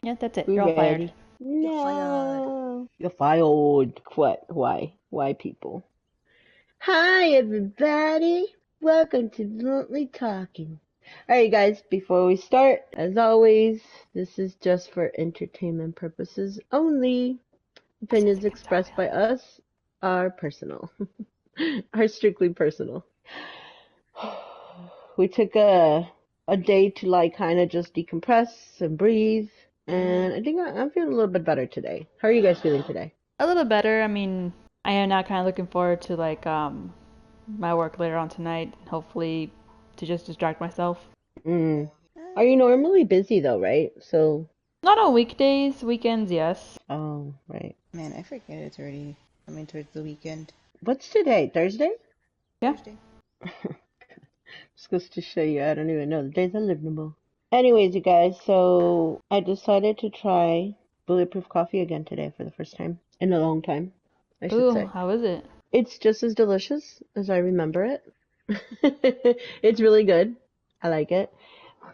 Yeah, that's it. We You're all fired. ready? You're fired. No. You're fired. What? Why? Why, people? Hi, everybody. Welcome to Bluntly Talking. Alright, guys, before we start, as always, this is just for entertainment purposes only. Opinions expressed by us are personal, are strictly personal. We took a day to like kind of just decompress and breathe, and I think I'm feeling a little bit better today. How are you guys feeling today? A little better. I mean, I am now kind of looking forward to my work later on tonight. Hopefully, to just distract myself. Mm. Are you normally busy though, right? So, Not on weekdays, weekends, yes. oh, right. Man, I forget it's already coming towards the weekend. What's today? Thursday? Yeah. Thursday. Just goes to show you, I don't even know. The days are livable. Anyways, you guys, so I decided to try bulletproof coffee again today for the first time in a long time, I should Ooh, say. how is it? It's just as delicious as I remember it. It's really good. I like it.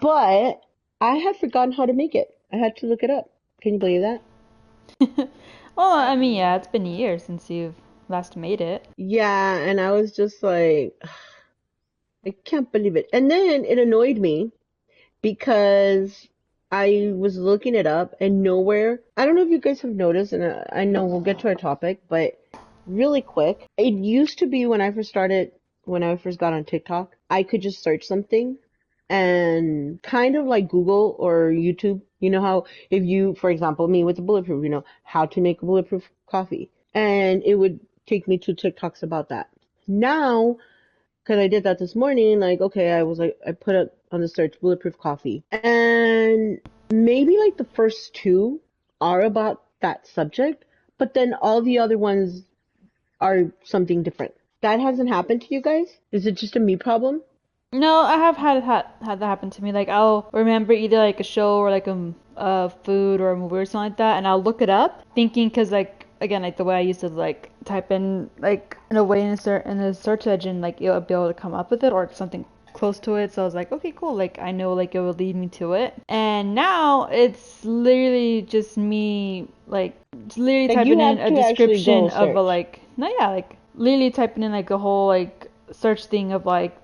But I had forgotten how to make it. I had to look it up. Can you believe that? Well, I mean, Happening. yeah, it's been years since you've last made it. Yeah, and I was just like, I can't believe it. And then it annoyed me because I was looking it up and nowhere. I don't know if you guys have noticed, and I know we'll get to our topic, but really quick, it used to be when I first got on TikTok, I could just search something and kind of like Google or YouTube. You know how if you, for example, me with the bulletproof, how to make a bulletproof coffee, and it would take me to TikToks about that. Now, because I did that this morning, like, okay, I was like, I put it on the search bulletproof coffee, and maybe like the first two are about that subject, but then all the other ones are something different. That hasn't happened to you guys? Is it just a me problem? No, I have had that happen to me. Like I'll remember either like a show or like a food or a movie or something like that, and I'll look it up, thinking because like again like the way I used to like type in like in a way in a search engine like it'll be able to come up with it or something close to it. So I was like, okay, cool. Like I know like it will lead me to it. And now it's literally just me like just literally Like typing you in have a to actually go description of a search. like no yeah like literally typing in like a whole like search thing of like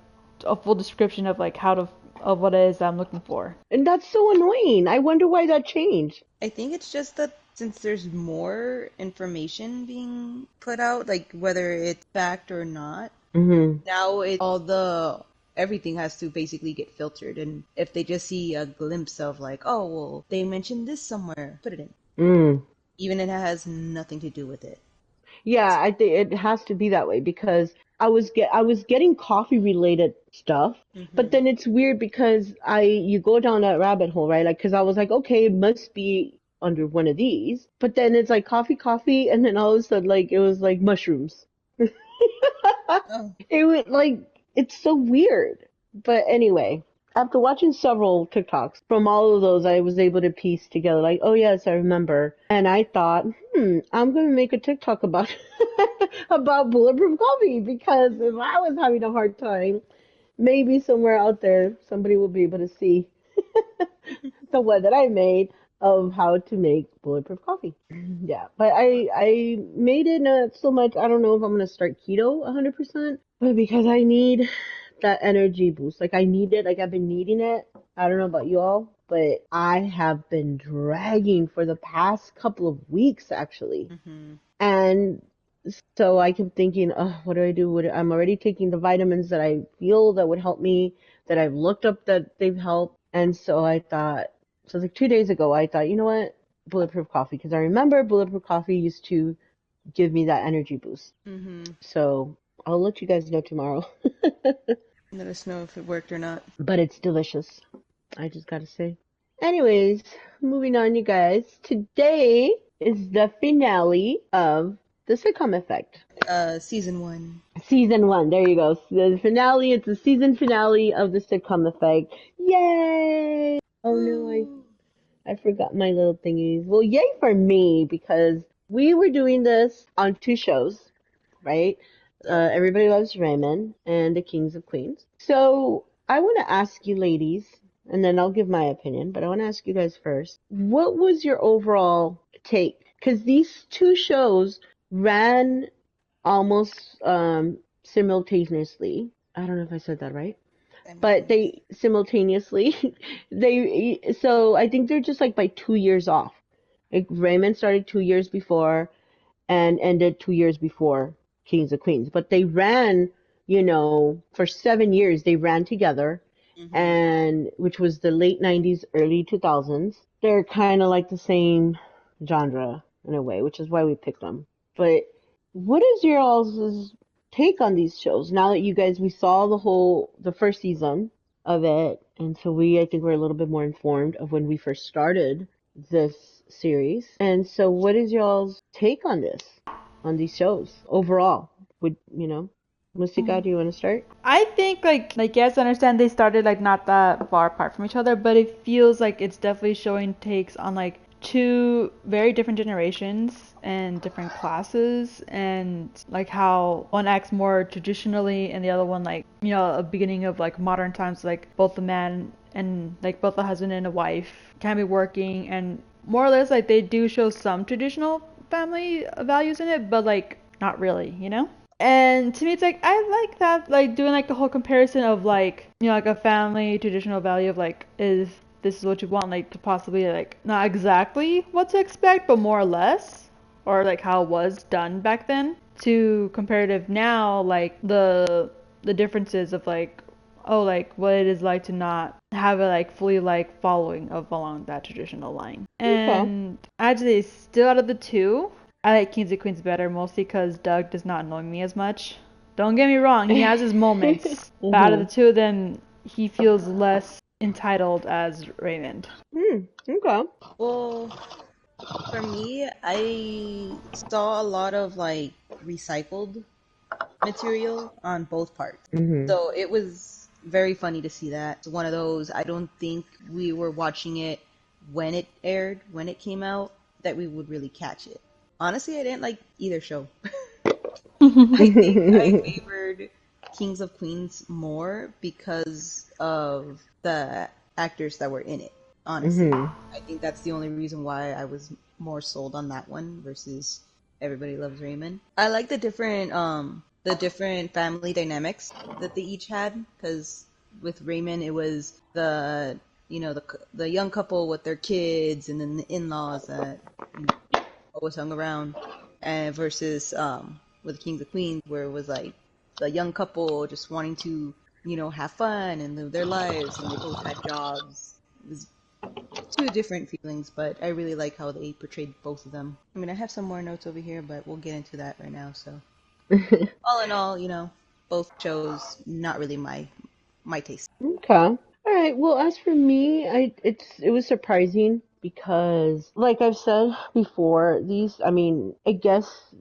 a full description of like how to of what it is that I'm looking for. And that's so annoying. I wonder why that changed. I think it's just that since there's more information being put out, like whether it's fact or not, Mm-hmm. now it all the everything has to basically get filtered. And if they just see a glimpse of like, oh well, they mentioned this somewhere, put it in, Mm. even if it has nothing to do with it. Yeah, I think it has to be that way because I was getting coffee related stuff, but Hmm. then it's weird because I you go down that rabbit hole, right? Like, because I was like, okay, it must be under one of these, but then it's like coffee, and then all of a sudden, like it was like mushrooms. Oh, It was like it's so weird. But anyway, after watching several TikToks from all of those, I was able to piece together like, oh yes, I remember. And I thought, I'm gonna make a TikTok about about bulletproof coffee because if I was having a hard time, maybe somewhere out there somebody will be able to see the one that I made of how to make bulletproof coffee. Yeah, but I made it not so much. I don't know if I'm gonna start keto 100%, but because I need that energy boost. Like I need it. Like I've been needing it. I don't know about you all, but I have been dragging for the past couple of weeks actually. hmm. And so I kept thinking, oh, what do I do? I'm already taking the vitamins that I feel that would help me, that I've looked up that they've helped. And so I thought, so like 2 days ago, I thought, you know what? Bulletproof coffee. Because I remember bulletproof coffee used to give me that energy boost. Hmm. So I'll let you guys know tomorrow. Let us know if it worked or not. But it's delicious. I just gotta say. Anyways, moving on, you guys. Today is the finale of the sitcom effect. Season one. Season one. There you go. The finale. It's the season finale of the sitcom effect. Yay! Oh no, Woo! I forgot my little thingies. Well, yay for me because we were doing this on two shows, right? Yep. Everybody Loves Raymond and The Kings of Queens. So I want to ask you, ladies, and then I'll give my opinion, but I want to ask you guys first. What was your overall take? Because these two shows ran almost simultaneously. I don't know if I said that right, but Simultaneous. they simultaneously so I think they're just like by 2 years off. Like Raymond started 2 years before and ended 2 years before Kings of Queens. But they ran, for 7 years they ran together, Mm-hmm. and which was the late 90s, early 2000s. They're kind of like the same genre in a way, which is why we picked them. But what is your all's take on these shows now that we saw the first season of it, and so I think we're a little bit more informed of when we first started this series. And so what is y'all's take on these shows overall? Musika, do you want to start? I think like yes, I understand they started like not that far apart from each other, but it feels like it's definitely showing takes on like two very different generations and different classes, and like how one acts more traditionally and the other one like a beginning of like modern times, like both the man and like both the husband and a wife can be working, and more or less like they do show some traditional family values in it, but like not really. And to me, it's like I like that, like doing like the whole comparison of like like a family traditional value of like is this is what you want, like to possibly like not exactly what to expect, but more or less, or like how it was done back then to comparative now, like the differences of like like what it is like to not have a like fully like following of along that traditional line. Okay. And I'd say still out of the two, I like Kings of Queens better, mostly because Doug does not annoy me as much. Don't get me wrong, he has his moments, but out of the Mhm. two of them, he feels less entitled as Raymond. Okay. Well, for me, I saw a lot of like recycled material on both parts. Mhm. So it was very funny to see that. It's one of those, I don't think we were watching it when it aired, when it came out, that we would really catch it. Honestly, I didn't like either show. I think I favored Kings of Queens more because of the actors that were in it, honestly. Mhm. I think that's the only reason why I was more sold on that one versus Everybody Loves Raymond. I like the different family dynamics that they each had, because with Raymond it was the young couple with their kids, and then the in-laws that always hung around, and versus with Kings of Queens, where it was like the young couple just wanting to have fun and live their lives, and they both had jobs. It was two different feelings, but I really like how they portrayed both of them. I mean, I have some more notes over here, but we'll get into that right now. So all in all, both shows not really my taste. Okay. All right. Well, as for me, it was surprising because, like I've said before, I mean, I guess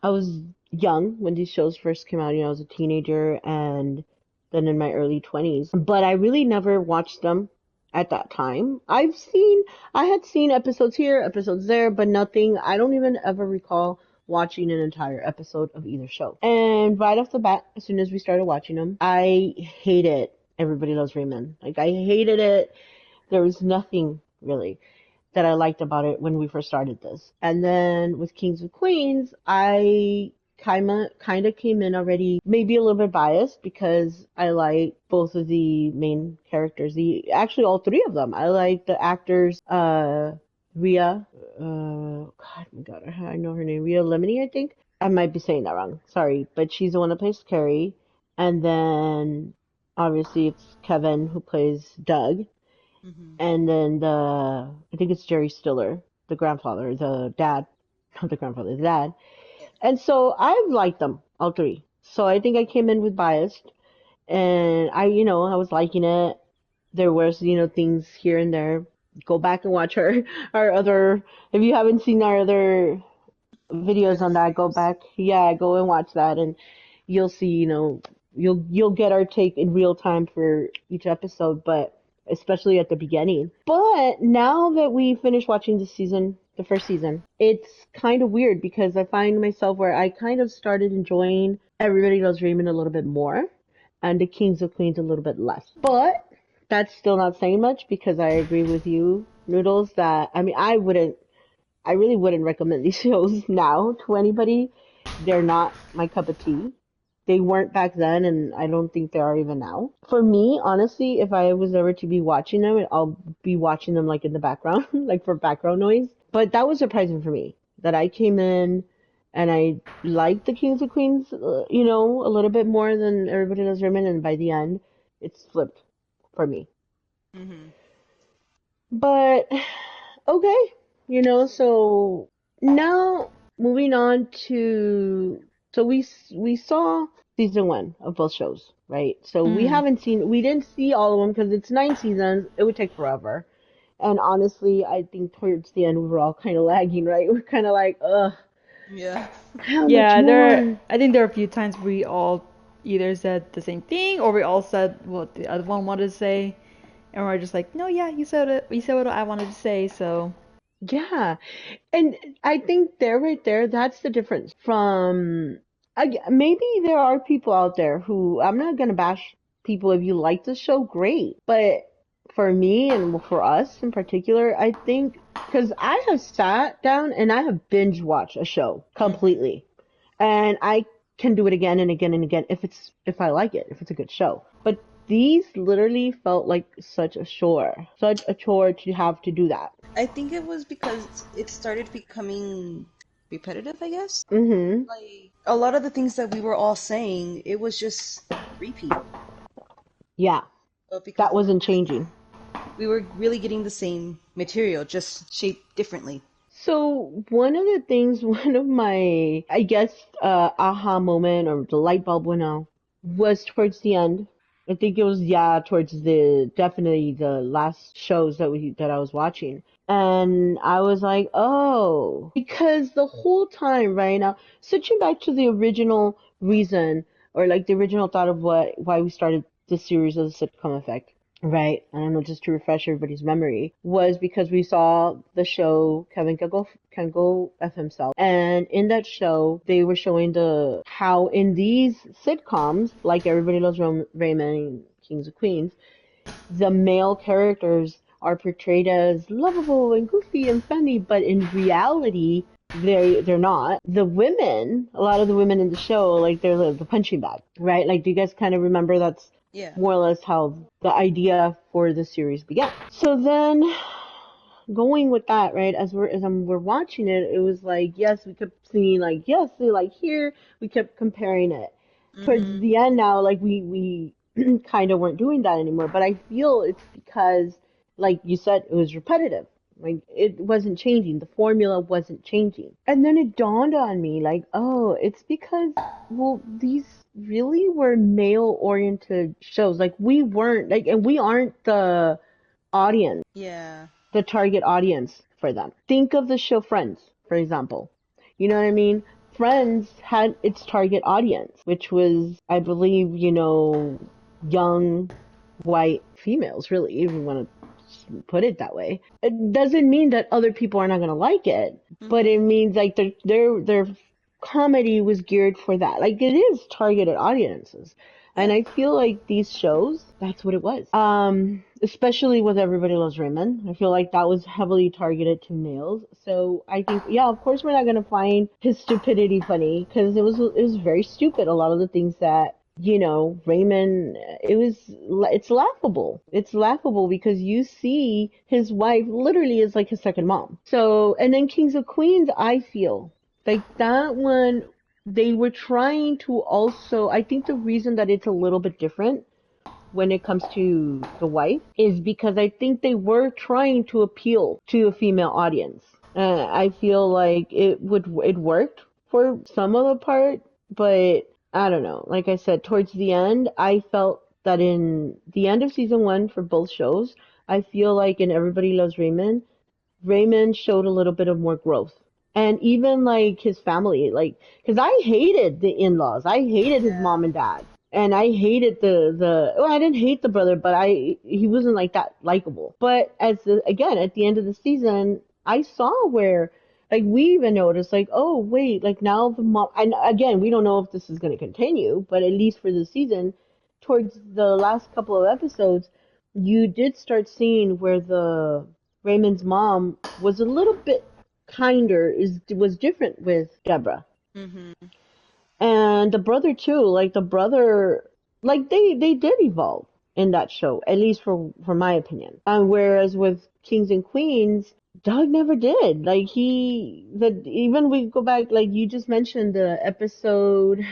I was young when these shows first came out. I was a teenager and then in my early 20s. But I really never watched them at that time. I had seen episodes here, episodes there, but nothing. I don't even ever recall watching an entire episode of either show. And right off the bat, as soon as we started watching them, I hated Everybody Loves Raymond. Like, I hated it. There was nothing really that I liked about it when we first started this. And then with Kings of Queens, I kind of came in already maybe a little bit biased because I like both of the main characters. The actually all three of them. I like the actors Rhea God, oh my God, I know her name. Rhea Lemony, I think. I might be saying that wrong. Sorry, but she's the one that plays Carrie. And then obviously it's Kevin who plays Doug, Hmm. and then I think it's Jerry Stiller, the grandfather, the dad, not the grandfather, the dad. Yeah. And so I liked them, all three. So I think I came in with biased, and I was liking it. There was, things here and there. Go back and watch our other, if you haven't seen our other videos Other on that, go reviews. back. Yeah, go and watch that, and you'll see, you'll get our take in real time for each episode, but especially at the beginning. But now that we finished watching the first season, it's kind of weird because I find myself where I kind of started enjoying Everybody Loves Raymond a little bit more and the Kings of Queens a little bit less. But that's still not saying much because I agree with you, Noodles, that I mean I really wouldn't recommend these shows now to anybody. They're not my cup of tea. They weren't back then, and I don't think they are even now. For me, honestly, if I was ever to be watching them, I'll be watching them like in the background, like for background noise. But that was surprising for me that I came in and I liked the Kings and Queens, a little bit more than Everybody Loves Raymond, and by the end, it's flipped for me. Hmm. But okay, so now moving on to so we saw season one of both shows, right? So Mm. we didn't see all of them because it's 9 seasons. It would take forever. And honestly, I think towards the end we were all kind of lagging, right? We're kind of like, ugh, Yeah. how much Yeah, more? I think there are a few times we all either said the same thing or we all said what the other one wanted to say, and we're just like, no, yeah, you said it. You said what I wanted to say, so. Yeah. And I think there, right there, that's the difference from, maybe there are people out there who, I'm not gonna bash people if you like the show, great. But for me and for us in particular, I think, because I have sat down and I have binge watched a show Hmm. completely. And I can do it again and again and again if I like it, if it's a good show. But these literally felt like such a chore to have to do that. I think it was because it started becoming repetitive, I guess. Mm-hmm. Like a lot of the things that we were all saying, it was just repeat. Yeah. But because That wasn't changing. we were really getting the same material, just shaped differently. So one of the things, one of my, I guess, aha moment or the light bulb went out was towards the end. I think it was, yeah, towards definitely the last shows that I was watching. And I was like, oh, because the whole time right now, switching back to the original reason or like the original thought of why we started this series of the sitcom effect, right? I don't know, just to refresh everybody's memory, was because we saw the show Can Go F Himself, and in that show they were showing the how in these sitcoms like Everybody Loves Raymond and Kings of Queens, the male characters are portrayed as lovable and goofy and funny, but in reality they're not. The women, a lot of the women in the show, like they're the punching bag, right? Like, do you guys kind of remember that's Yeah. more or less how the idea for the series began? So then, going with that, right? We're watching it, it was like yes, we kept seeing like yes, they like here. We kept comparing it. Towards Hmm. the end now, like we kind of weren't doing that anymore. But I feel it's because, like you said, it was repetitive. Like it wasn't changing. The formula wasn't changing. And then it dawned on me, like, oh, it's because, well, these really were male-oriented shows. Like we weren't like, and we aren't audience, Yeah. the target audience for them. Think of the show Friends, for example. You know what I mean? Friends had its target audience, which was, I believe, young white females, really, if you want to put it that way. It doesn't mean that other people are not going to like it, but Hmm. it means like their comedy was geared for that. Like it is targeted audiences. And Yeah. I feel like these shows, that's what it was. Especially with Everybody Loves Raymond. I feel like that was heavily targeted to males. So I think, yeah, of course we're not gonna find his stupidity funny because it was very stupid. A lot of the things that Raymond, it's laughable. It's laughable because you see his wife literally is like his second mom. So, and then Kings of Queens, I feel like that one, they were trying to also, I think the reason that it's a little bit different when it comes to the wife is because I think they were trying to appeal to a female audience. I feel like it worked for some of the part, but I don't know. Like I said, towards the end, I felt that in the end of season one for both shows, I feel like in Everybody Loves Raymond, Raymond showed a little bit of more growth. And even like his family, like, because I hated the in-laws. I hated his mom and dad. And I hated well, I didn't hate the brother, but he wasn't like that likable. But again, at the end of the season, I saw where, like, we even noticed, like, oh, wait, like now the mom, and again, we don't know if this is going to continue, but at least for the season, towards the last couple of episodes, you did start seeing where the Raymond's mom was a little bit kinder, was different with Deborah. Mm-hmm. And the brother too, like the brother, like they did evolve in that show, at least for my opinion. Whereas with Kings and Queens, Doug never did. Like even we go back, like you just mentioned the episode,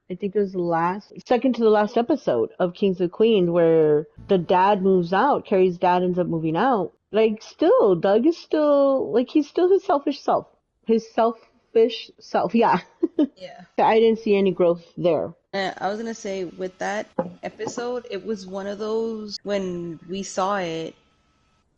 I think it was the last, second to the last episode of Kings and Queens, where the dad moves out, Carrie's dad ends up moving out. Like still, Doug is still like he's still his selfish self, his selfish self. Yeah. Yeah. I didn't see any growth there. I was gonna say with that episode, it was one of those when we saw it.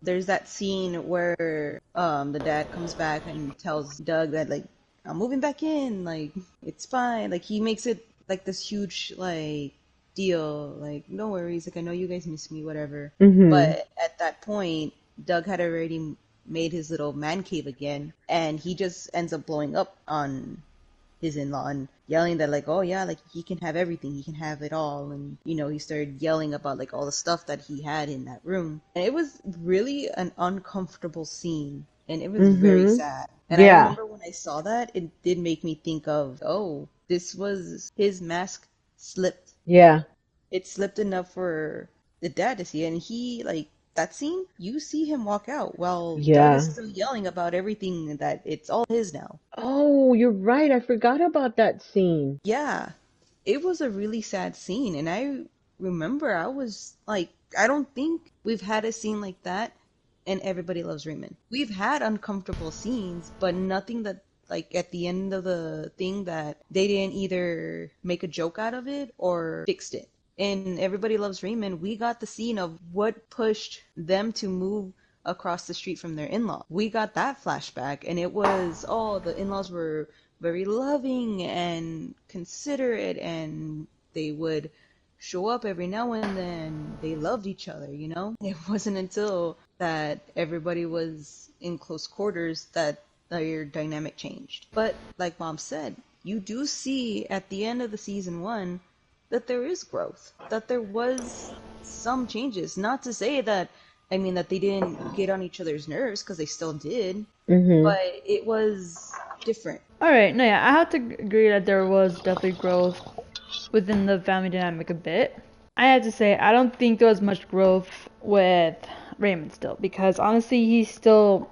There's that scene where the dad comes back and tells Doug that like I'm moving back in, like it's fine. Like he makes it like this huge like deal, like no worries, like I know you guys miss me, whatever. Mm-hmm. But at that point, Doug had already made his little man cave again, and he just ends up blowing up on his in-law and yelling that like, oh yeah, like he can have everything, he can have it all. And he started yelling about like all the stuff that he had in that room, and it was really an uncomfortable scene, and it was very Mm-hmm. sad. And I Yeah. remember when I saw that, it did make me think of, oh, this was his mask slipped. Yeah. It slipped enough for the dad to see, and he like that scene, you see him walk out while Doug is Yeah. still yelling about everything that it's all his now. Oh, you're right. I forgot about that scene. Yeah, it was a really sad scene, and I remember I was like, I don't think we've had a scene like that in Everybody Loves Raymond. We've had uncomfortable scenes, but nothing that like at the end of the thing that they didn't either make a joke out of it or fixed it. In Everybody Loves Raymond, we got the scene of what pushed them to move across the street from their in-law. We got that flashback, and it was, oh, the in-laws were very loving and considerate, and they would show up every now and then. They loved each other. It wasn't until that everybody was in close quarters that their dynamic changed. But like Mom said, you do see at the end of the season 1 that there is growth, that there was some changes. Not to say that, I mean, that they didn't get on each other's nerves, because they still did, Mm-hmm. but it was different. All right, no, yeah, I have to agree that there was definitely growth within the family dynamic a bit. I have to say, I don't think there was much growth with Raymond still, because honestly, he's still,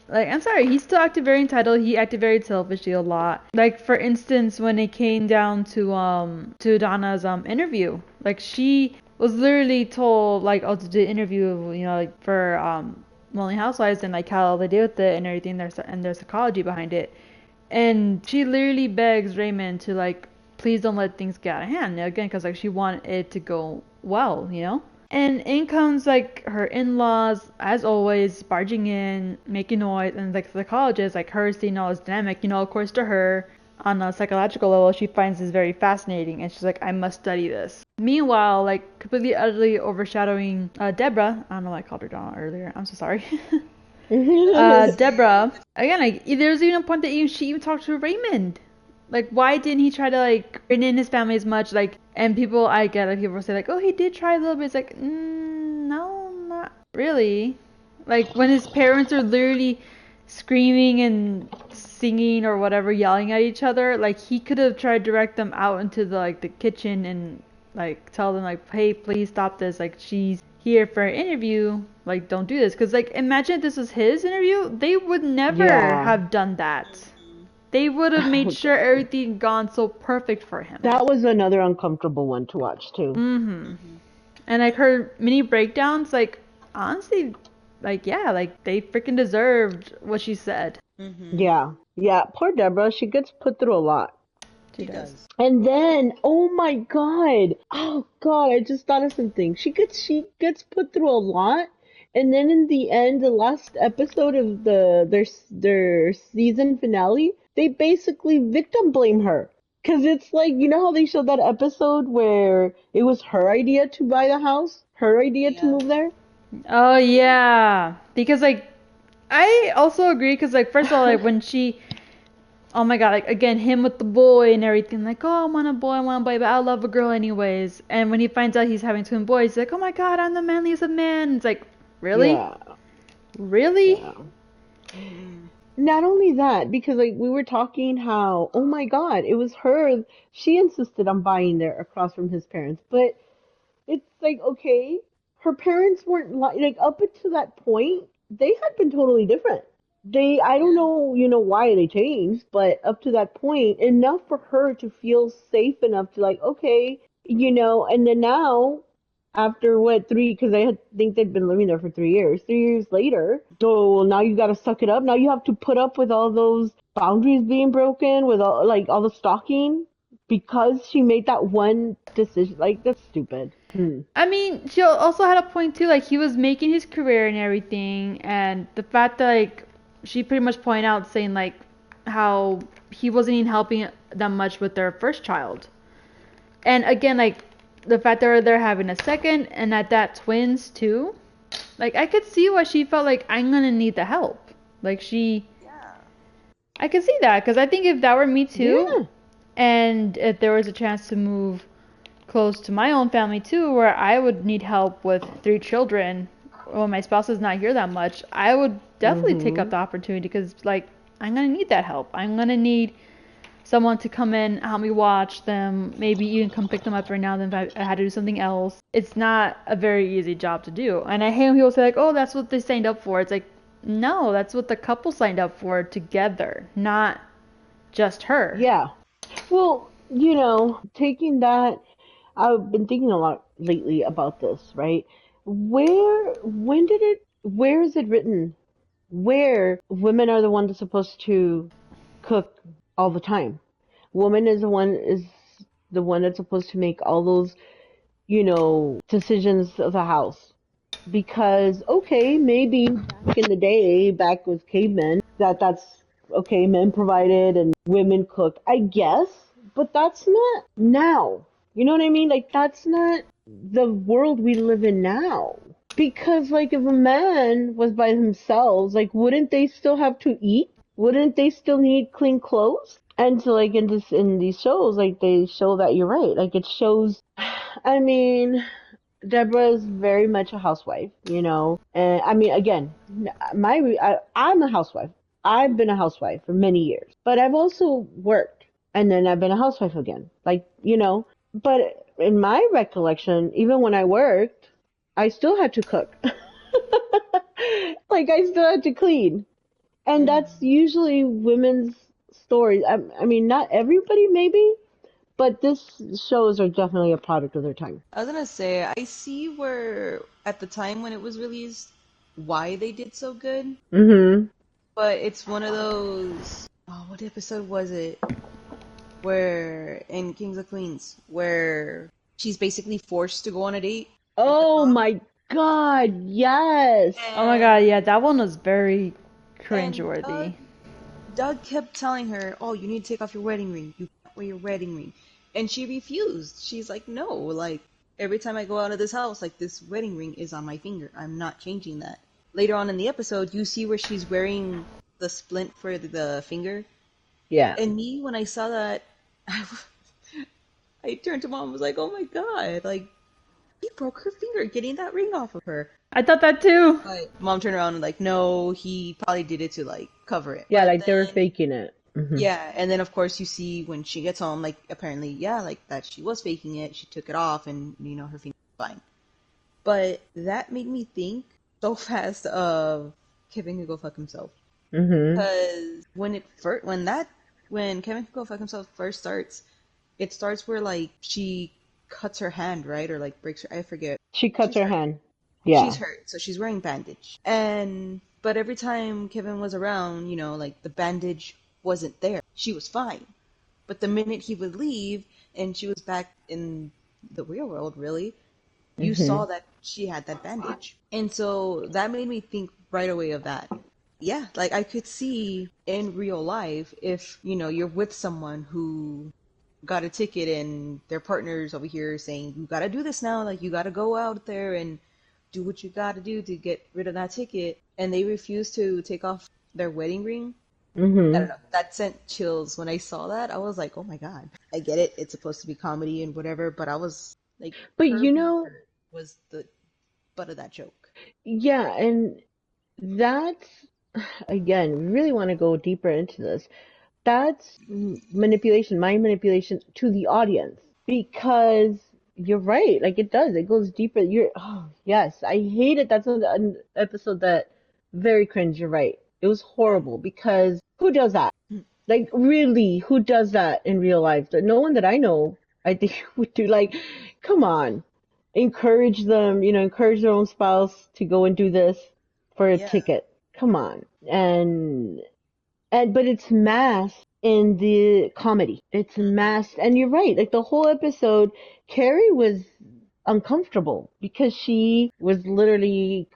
like, I'm sorry, he still acted very entitled. He acted very selfishly a lot. Like, for instance, when it came down to Donna's interview, like, she was literally told, like, oh, to do the interview, like, for Lonely Housewives, and like how they deal with it and everything, and their psychology behind it. And she literally begs Raymond to like, please don't let things get out of hand. Again, because like she wanted it to go well. And in comes like her in-laws, as always, barging in, making noise, and like the psychologist, like her seeing all this dynamic, of course to her, on a psychological level, she finds this very fascinating, and she's like, I must study this. Meanwhile, like completely utterly overshadowing Deborah, I don't know why I called her Donna earlier, I'm so sorry. Deborah, again, like there's even a point that she even talked to Raymond. Like, why didn't he try to like bring in his family as much? Like, and people, I get it. People say like, oh, he did try a little bit. It's like, no, not really. Like when his parents are literally screaming and singing or whatever, yelling at each other. Like he could have tried to direct them out into the kitchen and like tell them like, hey, please stop this. Like she's here for an interview. Like don't do this. Because like imagine if this was his interview, they would never Yeah. have done that. They would have made Oh, sure God. everything gone so perfect for him. That was another uncomfortable one to watch too. Mm-hmm. Mm-hmm. And like her mini breakdowns, like honestly, like yeah, like they freaking deserved what she said. Mm-hmm. Yeah. Yeah. Poor Deborah. She gets put through a lot. She She does. does. And then, oh my God. Oh God, I just thought of something. She gets put through a lot. And then in the end, the last episode of their season finale, they basically victim blame her. 'Cause it's like, you know how they showed that episode where it was her idea to buy the house, her idea to Yeah. move there? Oh yeah, because like I also agree because like first of all like when she Oh my god, like again, him with the boy and everything, like, oh, I want a boy, but I love a girl anyways. And when he finds out he's having twin boys, he's like, oh my god, I'm the manliest of men. It's like, really? Yeah, Really? yeah. Mm-hmm. Not only that, because like we were talking how, oh my God, it was her. She insisted on buying there across from his parents, but it's like, okay, her parents weren't like up until that point, they had been totally different. I don't Yeah. know, why they changed, but up to that point, enough for her to feel safe enough to like, okay, and then now, after what, because think they'd been living there for 3 years. 3 years later, oh, well, now you got to suck it up. Now you have to put up with all those boundaries being broken, with all the stalking, because she made that one decision. Like, that's stupid. I mean, she also had a point too, like he was making his career and everything, and the fact that like she pretty much pointed out saying like how he wasn't even helping them much with their first child. And again, like the fact that they're having a second and at that twins too. Like I could see why she felt like I'm gonna need the help. Like Yeah. I could see that because I think if that were me too, Yeah. and if there was a chance to move close to my own family too, where I would need help with 3 children, when my spouse is not here that much, I would definitely take up Mm-hmm. the opportunity because like I'm gonna need that help. I'm gonna need someone to come in, help me watch them, maybe even come pick them up every now and then if I had to do something else. It's not a very easy job to do. And I hate when people say like, oh, that's what they signed up for. It's like, no, that's what the couple signed up for together, not just her. Yeah. Well, taking that, I've been thinking a lot lately about this, right? Where is it written where women are the ones that's supposed to cook all the time? Woman is the one that's supposed to make all those, decisions of the house. Because okay, maybe back in the day, back with cavemen, that's okay, men provided and women cooked, I guess, but that's not now. You know what I mean? Like that's not the world we live in now. Because like if a man was by themselves, like wouldn't they still have to eat? Wouldn't they still need clean clothes? And so like in these shows, like they show that you're right. Like it shows I mean, Deborah is very much a housewife, and I mean, again, I'm a housewife. I've been a housewife for many years, but I've also worked, and then I've been a housewife again. Like, but in my recollection, even when I worked, I still had to cook. Like, I still had to clean. And that's Mm-hmm. usually women's stories. I mean, not everybody, maybe, but this shows are definitely a product of their time. I was gonna say, I see where at the time when it was released, why they did so good, Mm-hmm. but it's one of those. Oh, what episode was it? Where in Kings of Queens, where she's basically forced to go on a date with the Oh cop, my God, yes. Oh my god, yeah, and that one was very and Doug cringeworthy. Doug kept telling her, "Oh, you need to take off your wedding ring. You can't wear your wedding ring," and she refused. She's like, "No, like every time I go out of this house, like this wedding ring is on my finger. I'm not changing that." Later on in the episode, you see where she's wearing the splint for the finger, Yeah. and me when I saw that, I turned to mom and was like, "Oh my God, like he broke her finger getting that ring off of her." I thought that too. But mom turned around and like, no, he probably did it to like cover it. Yeah, But like they were then, faking it. yeah, and then of course you see when she gets home, like apparently, yeah, like that she was faking it. She took it off, and her finger's fine. But that made me think so fast of Kevin could go fuck himself. Hmm. Because when Kevin could go fuck himself first starts, it starts where like she cuts her hand, right, or like breaks her. I forget. She cuts She's her hurt. hand. She's Yeah. hurt, so she's wearing bandage. But every time Kevin was around, like the bandage wasn't there. She was fine. But the minute he would leave and she was back in the real world, really, you Hmm. saw that she had that bandage. And so that made me think right away of that. Yeah, like I could see in real life if, you're with someone who got a ticket and their partner's over here saying, you gotta do this now, like you gotta go out there and do what you gotta do to get rid of that ticket, and they refuse to take off their wedding ring. I Mm-hmm. don't know. That sent chills when I saw that. I was like, oh my God. I get it. It's supposed to be comedy and whatever, but I was like, But her you being know, hurt was the butt of that joke. yeah, and that's again, we really want to go deeper into this. That's manipulation, mind manipulation to the audience. Because you're right, like it does. It goes deeper. Oh yes, I hate it. That's an episode that very cringe. You're right. It was horrible because who does that? Like really, who does that in real life? No one that I know, I think would do. Like, come on, encourage them. Encourage their own spouse to go and do this for a Yeah. ticket. Come on, but it's masked in the comedy. It's Hmm. masked, and you're right. Like the whole episode, Carrie was uncomfortable because she was literally,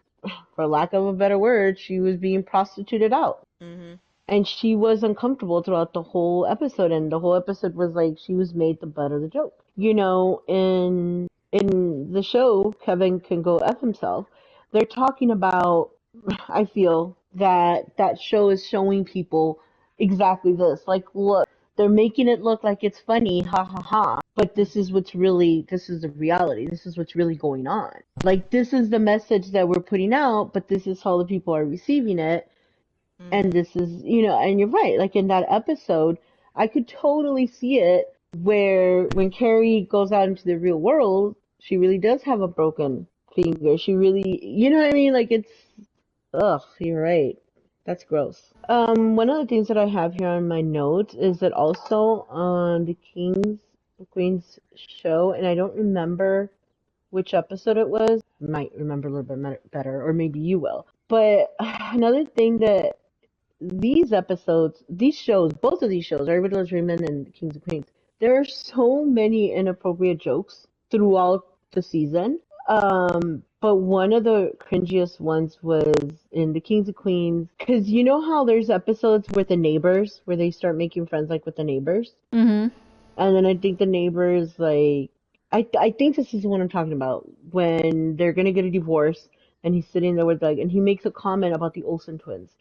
for lack of a better word, she was being prostituted out. Hmm. And she was uncomfortable throughout the whole episode, and the whole episode was like she was made the butt of the joke. In the show, Kevin Can Go F Himself, they're talking about, I feel that show is showing people exactly this. Like, look, they're making it look like it's funny, ha ha ha. But this is the reality. This is what's really going on. Like, this is the message that we're putting out, but this is how the people are receiving it. And Hmm. this is, and you're right. Like in that episode, I could totally see it where when Carrie goes out into the real world, she really does have a broken finger. She really, you know what I mean? Like it's, ugh, you're right. That's gross. One of the things that I have here on my notes is that also on the Queen's show, and I don't remember which episode it was. Might remember a little bit better, or maybe you will. But another thing that these shows, both of these shows, Everybody Loves Raymond and Kings and Queens, there are so many inappropriate jokes throughout the season. But one of the cringiest ones was in the Kings and Queens, because you know how there's episodes with the neighbors where they start making friends like with the neighbors, Mm-hmm. and then I think the neighbors like, I think this is the one I'm talking about when they're gonna get a divorce, and he's sitting there with like, and he makes a comment about the Olsen twins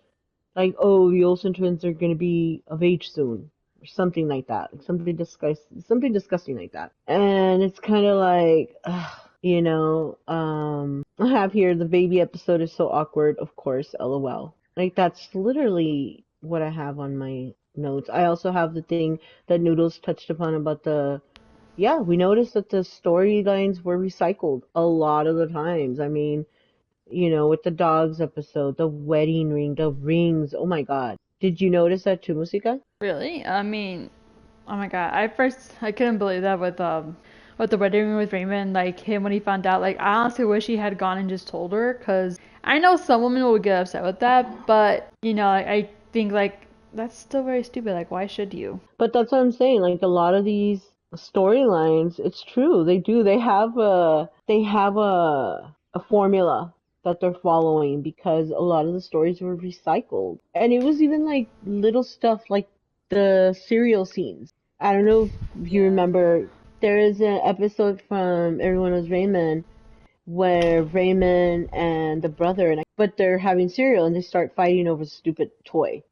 like, oh, the Olsen twins are gonna be of age soon, or something like that, like something disgusting like that. And it's kind of like, I have here the baby episode is so awkward, of course, LOL. Like that's literally what I have on my notes. I also have the thing that Noodles touched upon about yeah, we noticed that the storylines were recycled a lot of the times. I mean, with the dogs episode, the wedding ring, the rings. Oh my God. Did you notice that too, Musika? Really? I mean, oh my god. I couldn't believe that with the wedding ring with Raymond, like him when he found out. Like I honestly wish he had gone and just told her, cause I know some women would get upset with that, but I think like that's still very stupid. Like why should you? But that's what I'm saying. Like a lot of these storylines, it's true. They do. They have a formula that they're following because a lot of the stories were recycled. And it was even like little stuff like the cereal scenes. I don't know if you Yeah. remember, there is an episode from Everyone Was Raymond where Raymond and the brother but they're having cereal and they start fighting over a stupid toy.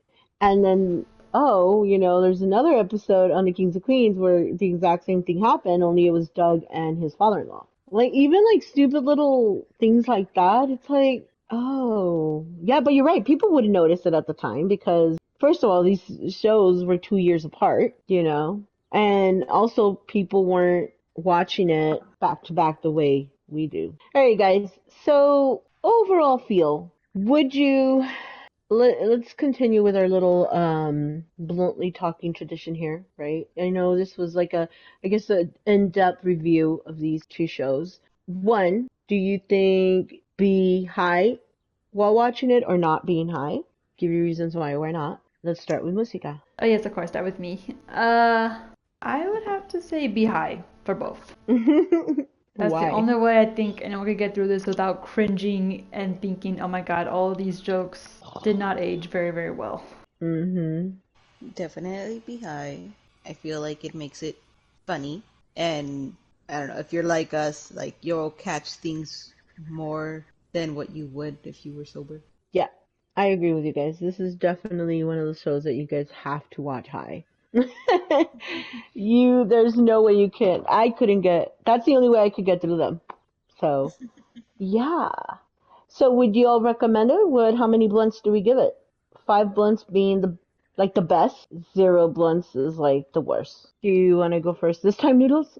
And then there's another episode on the Kings of Queens where the exact same thing happened, only it was Doug and his father-in-law. Like even like stupid little things like that, it's like, oh, yeah, but you're right. People wouldn't notice it at the time because first of all, these shows were 2 years apart, and also people weren't watching it back to back the way we do. All right, guys. So overall feel, would you let's continue with our little bluntly talking tradition here, right? I know this was like I guess a in-depth review of these two shows. One, do you think be high while watching it or not being high? Give you reasons why not. Let's start with Musika. Oh yes, of course, that with me. I would have to say be high for both. That's the Why? only way I think anyone could get through this without cringing and thinking, oh my god, all these jokes did not age very, very well. Mm-hmm. Definitely be high. I feel like it makes it funny. And I don't know, if you're like us, like you'll catch things more than what you would if you were sober. Yeah. I agree with you guys. This is definitely one of the shows that you guys have to watch high. There's no way you can. I couldn't get, that's the only way I could get through them. So, yeah. So would you all recommend it? How many blunts do we give it? 5 blunts being like the best. 0 blunts is like the worst. Do you want to go first this time, Noodles?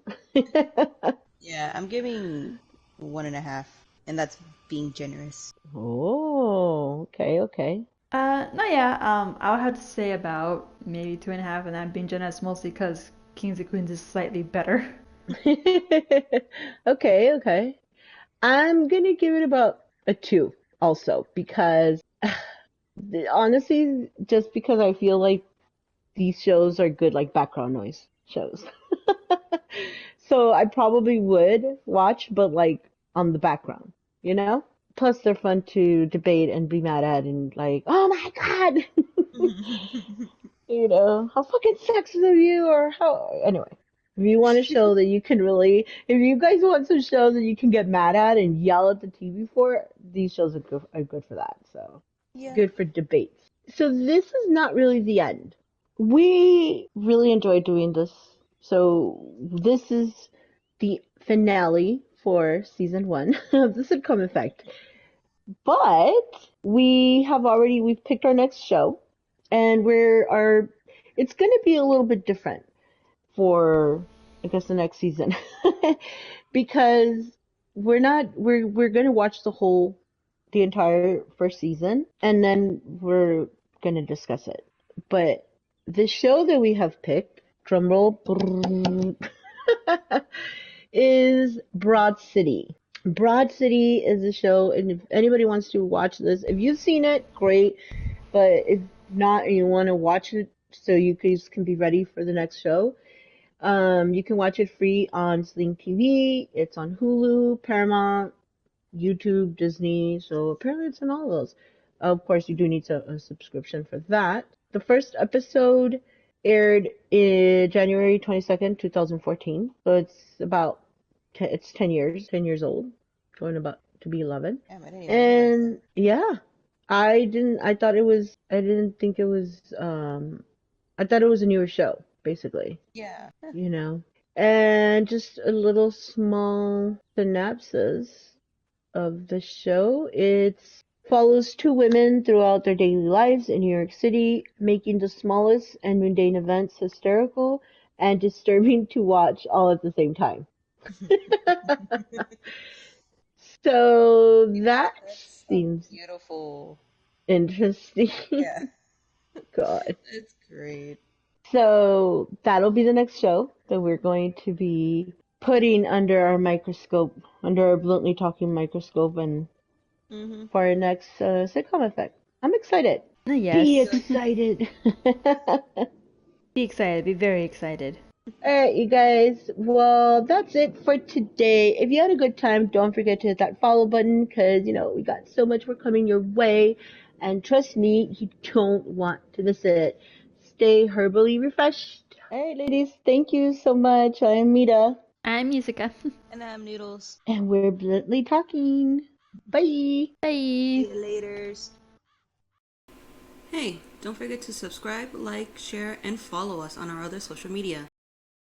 Yeah, I'm giving 1.5, and that's being generous. Oh, okay, okay. No, yeah. I would have to say about maybe 2.5, and I'm being generous mostly because Kings and Queens is slightly better. Okay, okay. I'm gonna give it about a 2 also because honestly, just because I feel like these shows are good like background noise shows. So I probably would watch, but like on the background, you know? Plus they're fun to debate and be mad at and like, oh my God, how fucking sexist of you or how, anyway. If you want a show that you can really, if you guys want some shows that you can get mad at and yell at the TV for, these shows are good for that. So Yeah. good for debates. So this is not really the end. We really enjoyed doing this. So this is the finale for season 1 of the sitcom effect. But we've picked our next show and it's going to be a little bit different for I guess the next season because we're going to watch the entire first season and then we're going to discuss it. But the show that we have picked, drumroll, is Broad City. Broad City is a show, and if anybody wants to watch this, if you've seen it, great. But if not, and you want to watch it so you guys can be ready for the next show, you can watch it free on Sling TV. It's on Hulu, Paramount, YouTube, Disney. So apparently it's on all of those. Of course, you do need a subscription for that. The first episode aired in January 22nd, 2014. So it's 10 years old, going about to be 11. Damn, I didn't even realize that. And yeah, I didn't think it was, I thought it was a newer show, basically, Yeah. you know. And just a little small synopsis of the show. It follows two women throughout their daily lives in New York City, making the smallest and mundane events hysterical and disturbing to watch all at the same time. So that That's a seems beautiful. interesting. Yeah, God. it's great. So that'll be the next show that we're going to be putting under our microscope, under our bluntly talking microscope, and Mm-hmm. for our next sitcom effect. I'm excited. Be Yes. excited. Be excited. Be very excited. Alright, you guys. Well, that's it for today. If you had a good time, don't forget to hit that follow button because, we got so much more coming your way. And trust me, you don't want to miss it. Stay herbally refreshed. Alright, ladies. Thank you so much. I'm Mita. I'm Musica. And I'm Noodles. And we're bluntly talking. Bye. Bye. See you laters. Hey, don't forget to subscribe, like, share, and follow us on our other social media.